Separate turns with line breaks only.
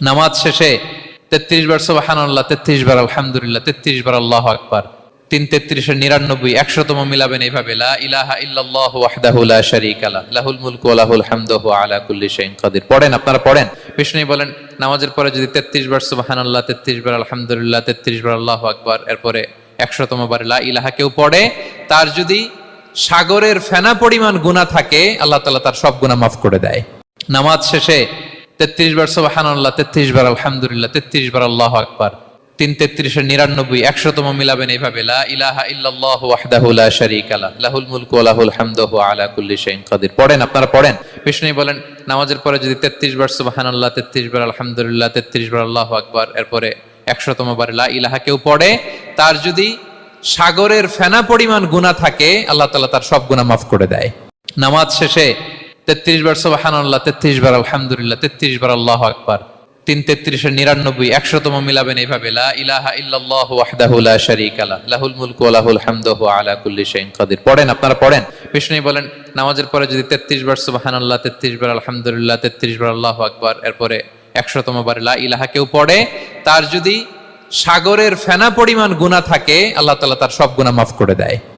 নামাজ শেষে 33 বার সুবহানাল্লাহ, 33 বার আলহামদুলিল্লাহ, 33 বার আল্লাহু আকবার, 3 33 এর 99, 100তম মিলাবেন এইভাবে, লা ইলাহা ইল্লাল্লাহু ওয়াহদাহু লা শারীকা লাহু, লাহুল মুলকু ওয়া লাহুল হামদু ওয়া হুয়া আলা কুল্লি শাইইন কাদির। পড়েন, আপনারা পড়েন। বিষ্ণু বলেন, নামাজের পরে যদি 33 বার সুবহানাল্লাহ, 33 বার আলহামদুলিল্লাহ, 33 বার আল্লাহু আকবার, এরপরে 100তম বার লা ইলাহা কেউ পড়ে, তার যদি সাগরের ফেনা পরিমাণ গুনাহ থাকে, আল্লাহ তাআলা তার সব গুনাহ মাফ করে দেয়। নামাজ শেষে 33 বার সুবহানাল্লাহ, 33 বার আলহামদুলিল্লাহ, 33 বার আল্লাহু আকবার, 3 33 এর 99, 100তম মিলাবেন এইভাবে, লা ইলাহা ইল্লাল্লাহু ওয়াহদাহু লা শারীকা লাহু, লাহুল মুলকু ওয়া লাহুল হামদু ওয়া হুয়া আলা কুল্লি শাইইন কাদির। পড়েন, আপনারা পড়েন। বিষ্ণু বলেন, নামাজের পরে যদি 33 বার সুবহানাল্লাহ, 33 বার আলহামদুলিল্লাহ, 33 বার আল্লাহু আকবার, এরপরে 100তম বার লা ইলাহা কেউ পড়ে, তার যদি সাগরের ফেনা পরিমাণ গুনাহ থাকে, আল্লাহ তাআলা তার সব গুনাহ মাফ করে দেয়। নামাজ শেষে 33 বার সুবহানাল্লাহ, 33 বার আলহামদুলিল্লাহ, 33 বার আল্লাহু আকবার, 3 33 এর 99, 100তম মিলাবেন এইভাবে, লা ইলাহা ইল্লাল্লাহু ওয়াহদাহু লা শারীকা লাহু, লাহুল মুলকু ওয়া লাহুল হামদু ওয়া হুয়া আলা কুল্লি শাইইন কাদির। পড়েন, আপনারা পড়েন। বিষ্ণু বলেন, নামাজের পরে যদি 33 বার সুবহানাল্লাহ, 33 বার আলহামদুলিল্লাহ, 33 বার আল্লাহু আকবার, এরপরে 100তম বার লা ইলাহা কেউ পড়ে, তার যদি সাগরের ফেনা পরিমাণ গুনাহ থাকে, আল্লাহ তাআলা তার সব গুনাহ মাফ করে দেয়।